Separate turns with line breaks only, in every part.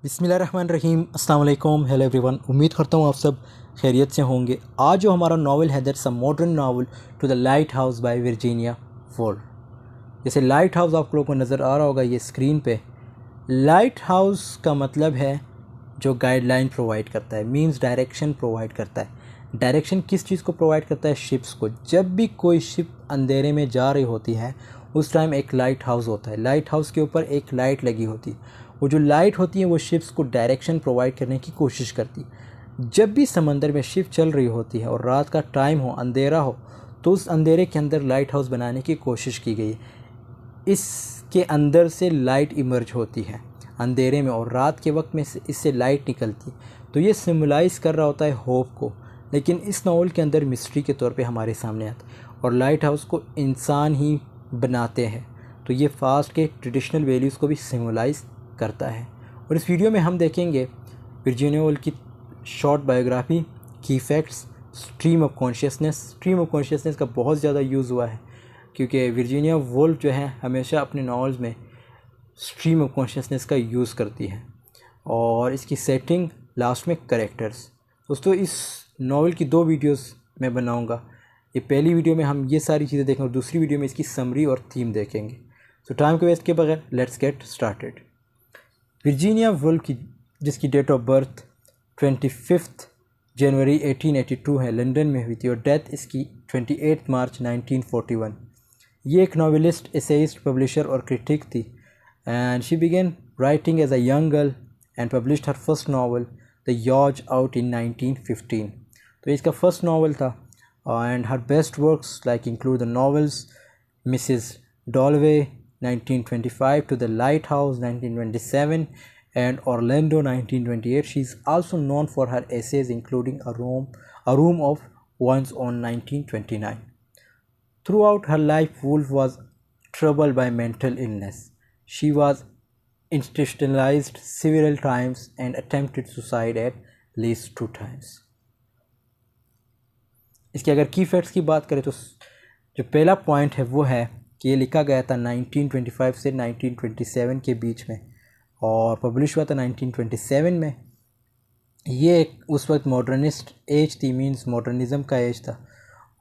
बिस्मिल्लाहिर्रहमानिर्रहीम, अस्सलाम वालेकुम, हेलो एवरीवन। उम्मीद करता हूँ आप सब खैरियत से होंगे। आज जो हमारा नावल है that's a modern novel to the lighthouse by Virginia Woolf. जैसे लाइट हाउस आप लोगों को नज़र आ रहा होगा ये स्क्रीन पे। लाइट हाउस का मतलब है जो गाइडलाइन प्रोवाइड करता है, मींस डायरेक्शन प्रोवाइड करता है। डायरेक्शन किस चीज़ को प्रोवाइड करता है? शिप्स को। जब भी कोई शिप अंधेरे में जा रही होती है उस टाइम एक लाइट हाउस होता है। लाइट हाउस के ऊपर एक लाइट लगी होती है। वो जो लाइट होती है वो शिप्स को डायरेक्शन प्रोवाइड करने की कोशिश करती है। जब भी समंदर में शिप चल रही होती है और रात का टाइम हो, अंधेरा हो, तो उस अंधेरे के अंदर लाइट हाउस बनाने की कोशिश की गई है। इसके अंदर से लाइट इमर्ज होती है अंधेरे में और रात के वक्त में इससे लाइट निकलती है। तो ये सिम्बलाइज़ कर रहा होता है होप को। लेकिन इस नावल के अंदर मिस्ट्री के तौर पे हमारे सामने आता है और लाइट हाउस को इंसान ही बनाते हैं। तो ये फास्ट के ट्रेडिशनल वैल्यूज़ को भी सिम्बलाइज़ करता है। और इस वीडियो में हम देखेंगे वर्जीनिया वुल्फ की शॉर्ट बायोग्राफी, की facts, stream of consciousness. Stream of consciousness का बहुत ज़्यादा यूज़ हुआ है क्योंकि वर्जीनिया वुल्फ जो है हमेशा अपने नॉवेल्स में स्ट्रीम ऑफ कॉन्शियसनेस का यूज़ करती है। और इसकी सेटिंग, लास्ट में कैरेक्टर्स। दोस्तों इस नावल की 2 वीडियोस मैं बनाऊंगा। ये पहली वीडियो में हम ये सारी चीज़ें देखेंगे और दूसरी वीडियो में इसकी समरी और थीम देखेंगे। तो टाइम को वेस्ट के बगैर let's get started. Virginia Woolf की जिसकी डेट ऑफ बर्थ 25 जनवरी 1882 है, लंदन में हुई थी और डेथ इसकी 28 मार्च 1941। ये एक नॉवेलिस्ट, एसेइस्ट, पब्लिशर और क्रिटिक थी। And she began writing as a young girl and published her first novel the voyage out in 1915। तो इसका फर्स्ट नावल था। And her best works like include the novels Mrs Dalloway 1925 to the Lighthouse 1927 and Orlando 1928. She is also known for her essays including A Room of One's Own 1929. Throughout her life, Woolf was troubled by mental illness. She was institutionalized several times and attempted suicide at least 2 times. इसके अगर की facts की बात करें तो जो पहला point है वो है कि ये लिखा गया था 1925 से 1927 के बीच में और पब्लिश हुआ था 1927 में। ये उस वक्त मॉडर्निस्ट एज थी, मींस मॉडर्निज़म का एज था।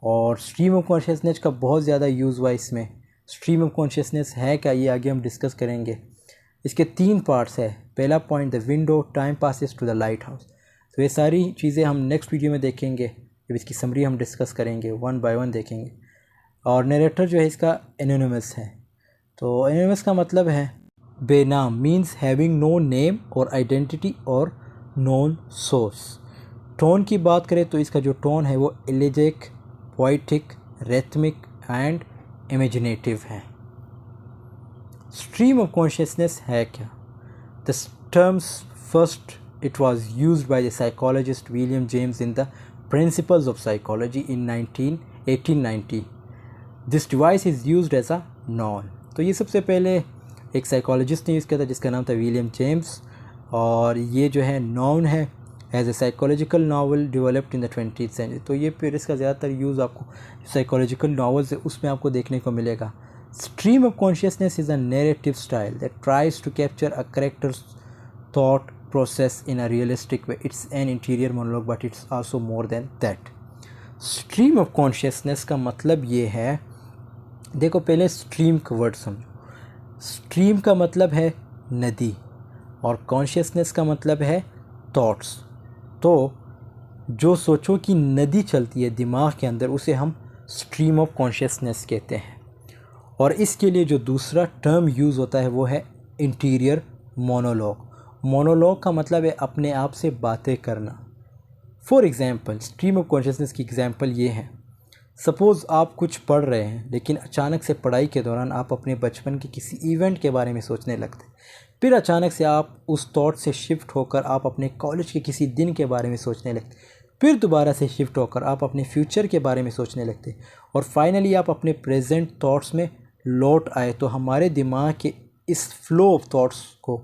और स्ट्रीम ऑफ कॉन्शियसनेस का बहुत ज़्यादा यूज़ हुआ इसमें। स्ट्रीम ऑफ कॉन्शियसनेस है क्या, ये आगे हम डिस्कस करेंगे। इसके 3 पार्ट्स है। पहला point the window, time passes to the lighthouse. तो ये सारी चीज़ें हम नेक्स्ट वीडियो में देखेंगे। जब इसकी समरी हम डिस्कस करेंगे, 1 बाय 1 देखेंगे। और नरेटर जो है इसका एनोनिमस है। तो एनोनिमस का मतलब है बेनाम, मींस हैविंग नो नेम और आइडेंटिटी और नॉन सोर्स। टोन की बात करें तो इसका जो टोन है वो elegiac, poetic, rhythmic and imaginative है। स्ट्रीम ऑफ कॉन्शियसनेस है क्या? The terms first it was used by the psychologist William James in the principles of psychology in 1890। This device is used as a non. तो ये सबसे पहले एक psychologist ने use किया था जिसका नाम था विलियम जेम्स। और ये जो है नॉन है as a psychological novel developed in the 20th century. तो ये फिर इसका ज़्यादातर यूज़ आपको साइकोलॉजिकल नावल्स है उसमें आपको देखने को मिलेगा। Stream of consciousness is a narrative style that tries to capture a character's thought process in a realistic way. It's an interior monologue but it's also more than that. Stream of consciousness का मतलब ये है, देखो पहले stream का word समझो। Stream का मतलब है नदी और कॉन्शियसनेस का मतलब है थॉट्स। तो जो सोचो कि नदी चलती है दिमाग के अंदर उसे हम स्ट्रीम ऑफ कॉन्शियसनेस कहते हैं। और इसके लिए जो दूसरा टर्म यूज़ होता है वो है इंटीरियर मोनोलॉग। मोनोलॉग का मतलब है अपने आप से बातें करना। For example stream of consciousness की एग्ज़ाम्पल ये है, सपोज़ आप कुछ पढ़ रहे हैं लेकिन अचानक से पढ़ाई के दौरान आप अपने बचपन के किसी इवेंट के बारे में सोचने लगते हैं। फिर अचानक से आप उस थॉट से शिफ्ट होकर आप अपने कॉलेज के किसी दिन के बारे में सोचने लगते। फिर दोबारा से शिफ्ट होकर आप अपने फ्यूचर के बारे में सोचने लगते और फाइनली आप अपने प्रेजेंट थॉट्स में लौट आए। तो हमारे दिमाग के इस फ्लो ऑफ थॉट्स को,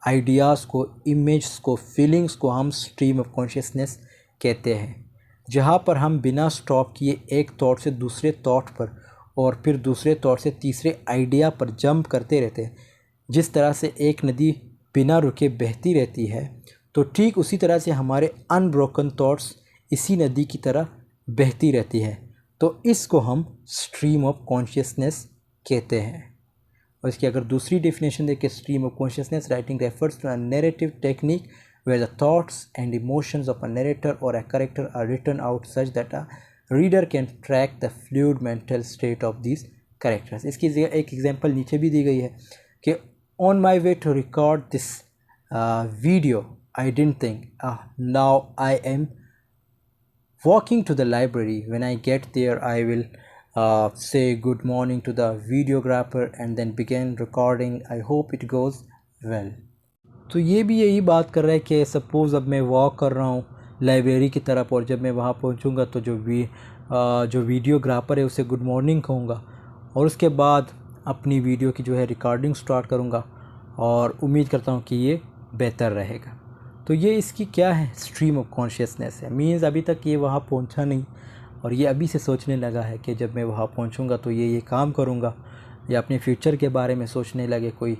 आइडियाज़ को, इमेज को, फीलिंग्स को हम स्ट्रीम ऑफ कॉन्शियसनेस कहते हैं। जहाँ पर हम बिना स्टॉप किए एक थॉट से दूसरे थॉट पर और फिर दूसरे थॉट से तीसरे आइडिया पर जंप करते रहते हैं। जिस तरह से एक नदी बिना रुके बहती रहती है, तो ठीक उसी तरह से हमारे अनब्रोकन थॉट्स इसी नदी की तरह बहती रहती है। तो इसको हम स्ट्रीम ऑफ कॉन्शियसनेस कहते हैं। और इसकी अगर दूसरी डेफिनेशन देखें, stream of consciousness writing refers to a narrative technique where the thoughts and emotions of a narrator or a character are written out such that a reader can track the fluid mental state of these characters। इसकी एक example नीचे भी दी गई है कि on my way to record this video I didn't think now I am walking to the library, when I get there I will say good morning to the videographer and then begin recording, I hope it goes well। तो ये भी यही बात कर रहा है कि suppose अब मैं वॉक कर रहा हूँ लाइब्रेरी की तरफ, और जब मैं वहाँ पहुँचूँगा तो जो वीडियोग्राफर है उसे गुड मॉर्निंग कहूँगा, और उसके बाद अपनी वीडियो की जो है रिकॉर्डिंग स्टार्ट करूँगा, और उम्मीद करता हूँ कि ये बेहतर रहेगा। तो ये इसकी क्या है, स्ट्रीम ऑफ कॉन्शियसनेस है। मीन्स अभी तक ये वहाँ पहुँचा नहीं, और ये अभी से सोचने लगा है कि जब मैं वहाँ पहुँचूँगा तो ये काम करूँगा, या अपने फ्यूचर के बारे में सोचने लगे कोई,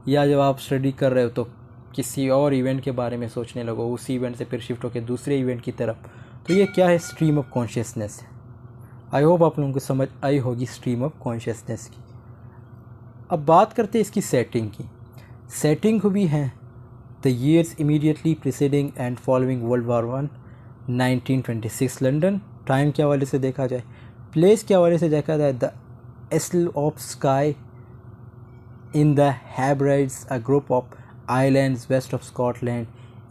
या जब आप स्टडी कर रहे हो तो किसी और इवेंट के बारे में सोचने लगो, उसी इवेंट से फिर शिफ्ट होकर दूसरे इवेंट की तरफ। तो ये क्या है, स्ट्रीम ऑफ कॉन्शियसनेस है। आई होप आप लोगों को समझ आई होगी स्ट्रीम ऑफ कॉन्शियसनेस की। अब बात करते हैं इसकी सेटिंग की। सेटिंग भी है the years immediately preceding and following world war 1 1926 London. Time के हवाले से देखा जाए, प्लेस के हवाले से देखा जाए the isle of Skye in the Hebrides, a group of islands west of Scotland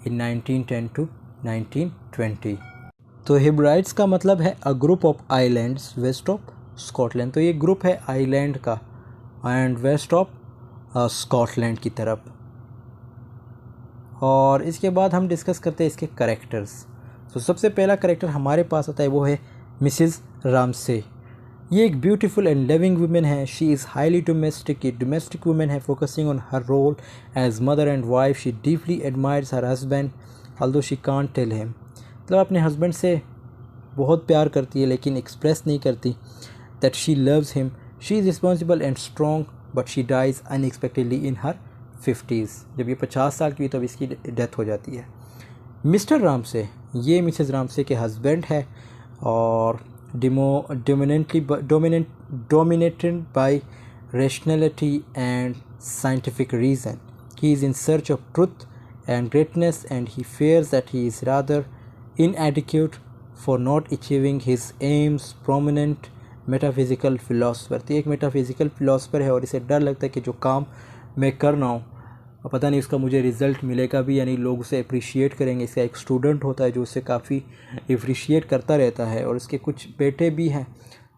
in 1910 to 1920। तो हेब्राइड्स का मतलब है a group of islands west of Scotland. तो ये ग्रुप है आइलैंड का एंड वेस्ट ऑफ स्कॉटलैंड की तरफ। और इसके बाद हम डिस्कस करते हैं इसके करेक्टर्स। तो सबसे पहला करेक्टर हमारे पास आता है वो है मिसिज़ रामसे। ये एक ब्यूटीफुल एंड लविंग वुमेन है। She is highly domestic. ये डोमेस्टिक वुमेन है, focusing on her role as mother and wife. She deeply admires her husband although she can't tell him. मतलब अपने हस्बैंड से बहुत प्यार करती है लेकिन एक्सप्रेस नहीं करती that she loves him. She is responsible and strong but she dies unexpectedly in her 50s। जब ये 50 साल की हुई तब इसकी डेथ हो जाती है। मिस्टर रामसे, ये मिसेस रामसे के हस्बैंड है और dominated by rationality and scientific reason. He is in search of truth and greatness, and he fears that he is rather inadequate for not achieving his aims. Prominent metaphysical philosopher। तो एक metaphysical philosopher है और इसे डर लगता है कि जो काम मैं कर रहा हूँ पता नहीं उसका मुझे रिज़ल्ट मिलेगा भी, यानी लोग उसे अप्रिशिएट करेंगे। इसका एक स्टूडेंट होता है जो उसे काफ़ी अप्रिशिएट करता रहता है, और इसके कुछ बेटे भी हैं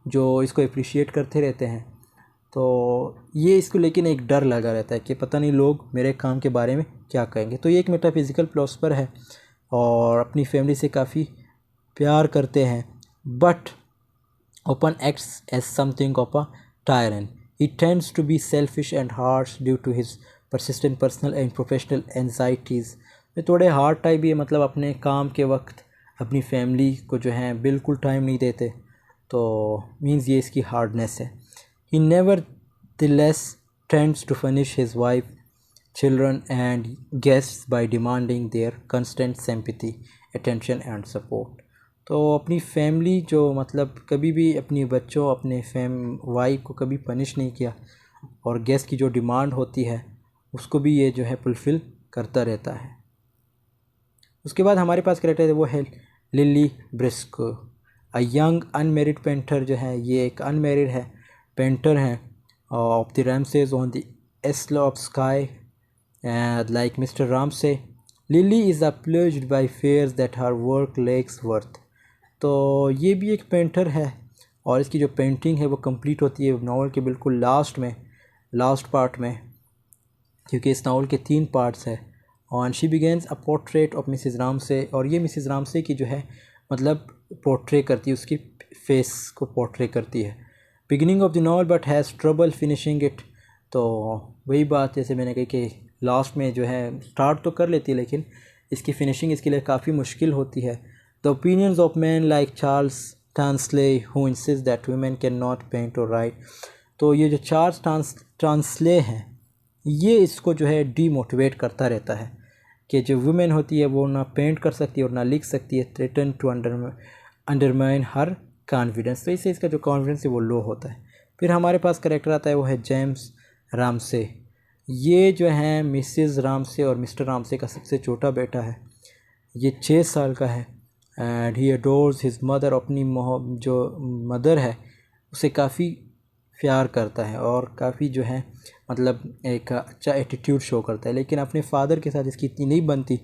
जो इसको अप्रिशिएट करते रहते हैं। तो ये इसको लेकिन एक डर लगा रहता है कि पता नहीं लोग मेरे काम के बारे में क्या कहेंगे। तो ये एक मेटाफिज़िकल फ़िलासफ़र है और अपनी फैमिली से काफ़ी प्यार करते हैं, but often acts as something of a tyrant. He tends to be selfish and harsh due to his persistent personal and professional anxieties। ये थोड़े हार्ड टाइप भी है, मतलब अपने काम के वक्त अपनी फैमिली को जो है बिल्कुल टाइम नहीं देते। तो मीन्स ये इसकी हार्डनेस है। He nevertheless tends to punish his wife, children and guests by demanding their constant sympathy, attention and support। तो अपनी फैमिली जो मतलब कभी भी अपनी बच्चों अपने वाइफ को कभी पनिश नहीं किया, और गेस्ट की जो डिमांड होती है उसको भी ये जो है फुलफ़िल करता रहता है। उसके बाद हमारे पास कैरेक्टर है वो है Lily Briscoe, a young unmarried painter. जो है ये एक अनमेरिड है, पेंटर हैं of the Ramsays on the isle of Skye like Mr Ramsay. Lily is plagued by fears that her work lacks worth. तो ये भी एक पेंटर है और इसकी जो पेंटिंग है वो कंप्लीट होती है नावल के बिल्कुल लास्ट पार्ट में, क्योंकि इस नावल के 3 पार्ट्स हैं। और she begins a portrait of Mrs Ramsay, और ये मिसेस रामसे की जो है मतलब पोर्ट्रे करती है, उसकी फेस को पोर्ट्रे करती है। Beginning of the novel but has trouble finishing it. तो वही बात जैसे मैंने कही कि लास्ट में जो है स्टार्ट तो कर लेती है लेकिन इसकी फिनिशिंग इसके लिए काफ़ी मुश्किल होती है। The opinions of men like Charles Tansley who insist that women cannot paint or write। तो ये जो चार्ल्स टांसले हैं ये इसको जो है डीमोटिवेट करता रहता है कि जो वुमेन होती है वो ना पेंट कर सकती है और ना लिख सकती है, threaten to undermine her confidence. तो इससे इसका जो कॉन्फिडेंस है वो लो होता है। फिर हमारे पास करेक्टर आता है वो है जेम्स रामसे। ये जो है मिसेस रामसे और मिस्टर रामसे का सबसे छोटा बेटा है। ये 6 साल का है and he adores his mother. अपनी जो मदर है उसे काफ़ी प्यार करता है और काफ़ी जो है मतलब एक अच्छा एटीट्यूड शो करता है, लेकिन अपने फादर के साथ इसकी इतनी नहीं बनती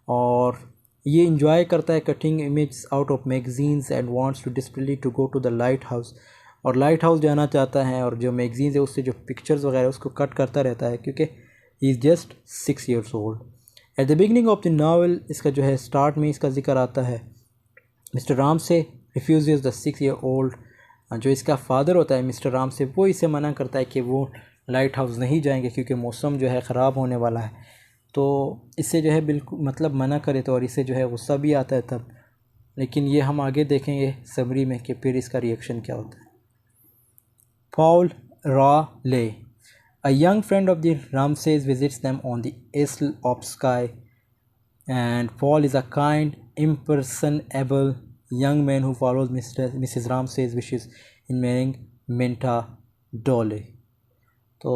और ये इंजॉय करता है cutting image out of magazines and wants to desperately to go to the lighthouse. और लाइट हाउस जाना चाहता है और जो मैगजीन्स है उससे जो पिक्चर्स वगैरह उसको कट करता रहता है क्योंकि he is just 6 years old। At the beginning of the novel इसका जो है स्टार्ट में इसका जिक्र आता है मिस्टर राम से रिफ्यूज़ द 6-year-old। जो इसका फादर होता है मिस्टर राम से वो इसे मना करता है कि वो लाइट हाउस नहीं जाएंगे क्योंकि मौसम जो है ख़राब होने वाला है। तो इससे जो है बिल्कुल मतलब मना करे तो और इसे जो है गुस्सा भी आता है तब, लेकिन ये हम आगे देखेंगे समरी में कि फिर इसका रिएक्शन क्या होता है। Paul Raleigh, a young friend of the Ramsays, visits them on the Isle of Skye, and Paul is a kind, impersonable young man who follows Mrs. Ramsay's wishes in marrying Minta Dole। तो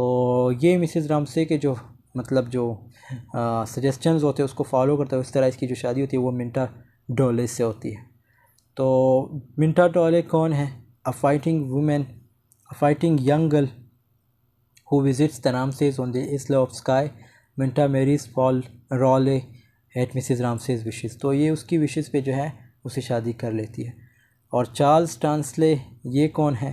ये Mrs Ramsay के जो मतलब जो suggestions होते हैं उसको follow करता है। उस तरह इसकी जो शादी होती है वो मिंटा डोले से होती है। तो मिंटा डोले कौन है? अ fighting women, a fighting young girl who visits the Ramsays on the Isle of Skye. Minta marries Paul Raleigh at Mrs. Ramsay's wishes। तो ये उसकी विशेस पे जो है उसे शादी कर लेती है। और चार्ल्स टांसले ये कौन है?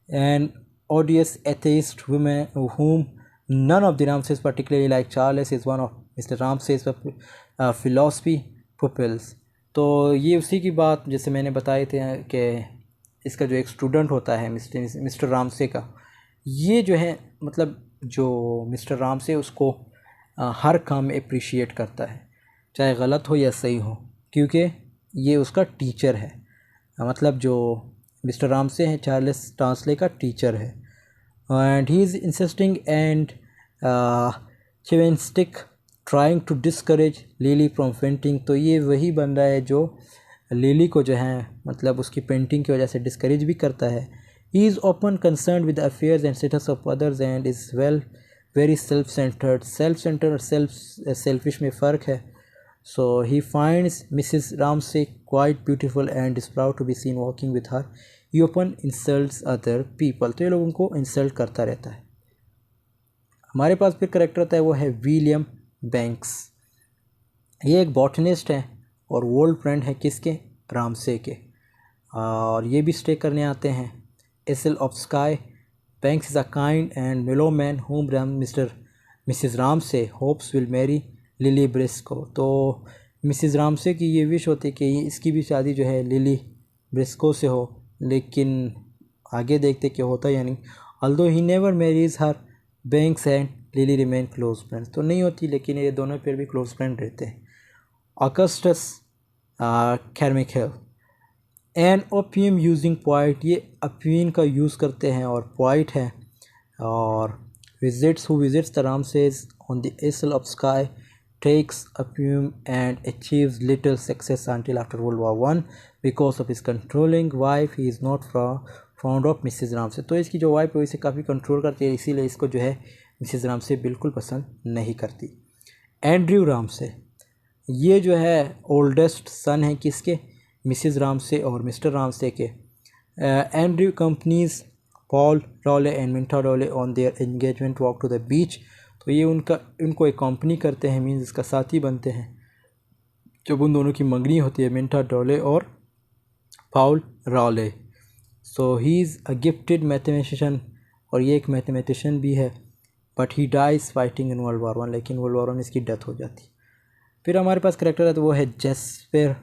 An odious atheist woman whom none of the Ramsays particularly like. Charles is one of Mr. Ramsay's philosophy pupils। तो ये उसी की बात जैसे मैंने बताए थे कि इसका जो एक स्टूडेंट होता है मिस्टर रामसे का, ये जो है मतलब जो मिस्टर रामसे उसको हर काम में अप्रिशिएट करता है चाहे गलत हो या सही हो, क्योंकि ये उसका टीचर है। मतलब जो मिस्टर रामसे है चार्ल्स टांसले का टीचर है। And he is insisting and chauvinistic trying to discourage Lily from painting. तो ये वही बंदा है जो लिली को जो है मतलब उसकी पेंटिंग की वजह से डिस्करेज भी करता है। He is open concern with affairs and status of others and is very self centred और सेल्फिश में फ़र्क है। So he finds Mrs Ramsay quite beautiful and is proud to be seen walking with her. He open insults other people. तो ये लोगों को insult करता रहता है। हमारे पास फिर करेक्टर आता है वो है विलियम बैंक्स। ये एक बॉटनिस्ट है और ओल्ड फ्रेंड है किसके? रामसे के। और ये भी स्टे करने आते हैं isle of Skye. Bankes is a kind and mellow man whom Mrs Ramsay hopes will marry Lily Briscoe. तो मिसेस रामसे की ये विश होती है कि इसकी भी शादी जो है लिली ब्रिस्को से हो, लेकिन आगे देखते क्या होता है या नहीं। Although he never marries her, Bankes and Lily remain close friends. तो नहीं होती, लेकिन ये दोनों फिर भी क्लोज फ्रेंड रहते हैं। Augustus Carmichael an opium using poet. ये अफीम का यूज़ करते हैं और पोइट है। और visits the Ramsays on the isle of Skye, takes opium and achieves little success until after World War I because of his controlling wife. He is not fond of Mrs. Ramsay. तो इसकी जो wife है इसे काफ़ी control करती है, इसीलिए इसको जो है मिसेस रामसे बिल्कुल पसंद नहीं करती। एंड्रयू रामसे ये जो है ओल्डेस्ट सन है किसके? मिसेस रामसे और मिस्टर रामसे के। Andrew companies Paul Rayley and Minta Rayley on their engagement walk to the beach. तो ये उनको एक कंपनी करते हैं, मीन्स इसका साथी बनते हैं जब उन दोनों की मंगनी होती है, मिंटा डोले और Paul Rayley. So he is a gifted mathematician और ये एक मैथमेटिशियन भी है, but he dies fighting in world war I। लेकिन वर्ल्ड वॉर I में इसकी डेथ हो जाती। फिर हमारे पास करेक्टर है तो वो है Jasper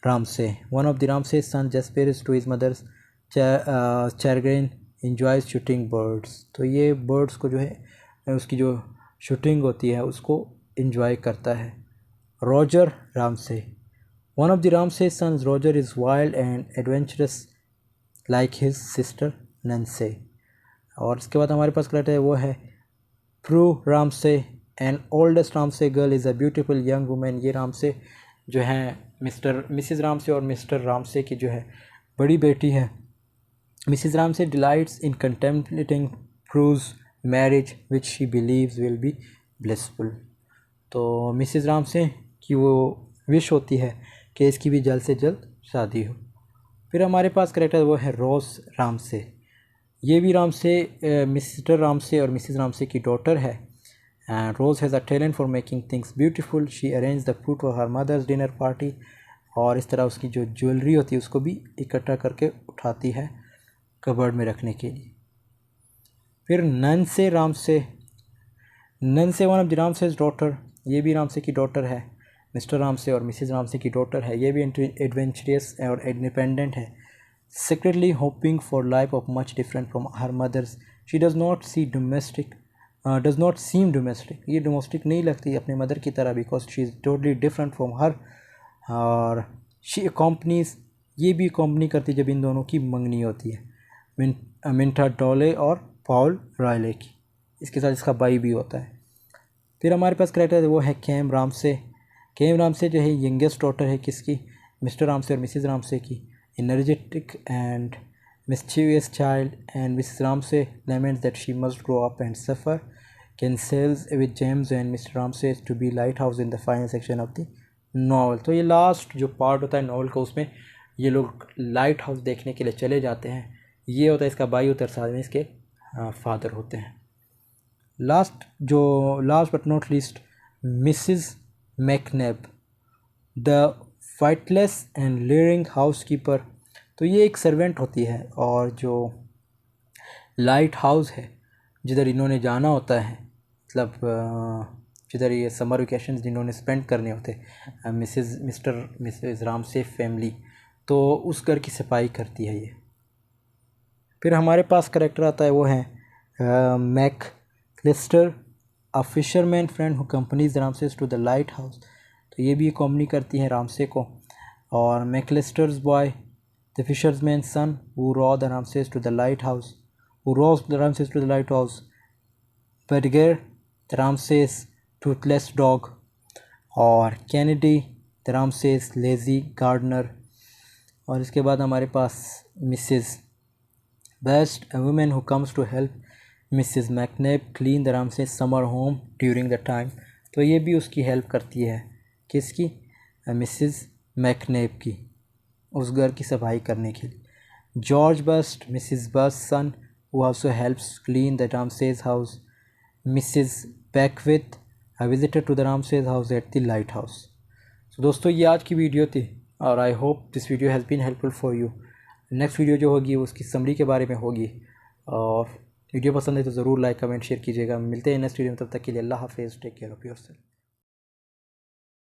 Ramsay. One of the Ramsay son Jasper is to his mother's chagrin enjoys shooting birds. तो ये बर्ड्स को जो है उसकी जो शूटिंग होती है उसको इंजॉय करता है। Roger Ramsay one of the Ramsay sons. Roger is wild and adventurous like his sister Nancy. और इसके बाद हमारे पास करेक्टर है वो है Prue Ramsay and oldest Ramsay girl is a beautiful young women. ये रामसे जो हैं मिसिज़ रामसे और मिस्टर रामसे की जो है बड़ी बेटी है। Mrs Ramsay delights in contemplating Prue's marriage which she believes will be blissful. तो मिसिज़ रामसे की वो विश होती है कि इसकी भी जल्द से जल्द शादी हो। फिर हमारे पास करेक्टर वो है रोज़ रामसे। ये भी रामसे मिस्टर रामसे और मिसिज़ रामसे की डॉटर है। And Rose has a talent for making things beautiful. She arrange the food for her mother's dinner party. और इस तरह उसकी जो ज्वेलरी होती है उसको भी इकट्ठा करके उठाती है कबर्ड में रखने के लिए। फिर Nancy Ramsay one of the Ramsays daughter. ये भी रामसे की डॉटर है। मिस्टर रामसे और मिसिज़ रामसे की डॉटर है। ये भी एडवेंचरस और इंडिपेंडेंट है। Secretly hoping for life of much different from her mother's, she does not seem domestic. ये डोमेस्टिक नहीं लगती अपने मदर की तरह because she is totally different from her। और she accompanies, ये भी अकॉम्पनी करती जब इन दोनों की मंगनी होती है मिंटा डोले और पॉल रायले की। इसके साथ इसका भाई भी होता है। फिर हमारे पास करेक्टर वो है कैम रामसे। कैम रामसे जो है यंगेस्ट डॉटर है किसकी, मिस्टर रामसे और मिसिज़ रामसे की। energetic and mischievous child, and Mrs. Ramsay laments that she must grow up and suffer. Cancels with James and Mr. Ramsay to be lighthouse in the final section of the novel। तो ये last जो part होता है novel का, उसमें ये लोग light house देखने के लिए चले जाते हैं। ये होता है इसका भाई होता है, साथ में इसके फादर होते हैं। Last but not least Mrs McNab the faithless and leering housekeeper. तो ये एक सर्वेंट होती है और जो लाइट हाउस है जिधर इन्होंने जाना होता है, मतलब जिधर ये समर वेकेशन जिन्होंने स्पेंड करने होते मिसिज़ रामसे फैमिली, तो उस घर की सफाई करती है ये। फिर हमारे पास करेक्टर आता है वो है Macalister, a fisherman friend who companies Ramsays to the lighthouse. तो ये भी कॉम्पनी करती हैं रामसे को। और Macalister's boy the fisherman's son who rows the Ramsays to the lighthouse, Badger the Ramsays' toothless dog. और Kennedy the Ramsays' lazy gardener. और इसके बाद हमारे पास Mrs Bast, a women who comes to help Mrs McNab clean the Ramsays' summer home during the time. तो ये भी उसकी हेल्प करती है, किसकी, मिसेस मैकनेब की, उस घर की सफाई करने के लिए। George Bast Mrs Bast son who also helps clean the Ramsays' house. Mrs Beckwith a visitor to the Ramsays' house at the lighthouse. तो दोस्तों ये आज की वीडियो थी और I hope this video has been helpful for you. Next video जो होगी उसकी समरी के बारे में होगी। और वीडियो पसंद है तो ज़रूर लाइक कमेंट शेयर कीजिएगा। मिलते हैं नेक्स्ट वीडियो में, तब तक के लिए अल्लाह हाफिज़, टेक केयर ऑफ़ योरसेल्फ।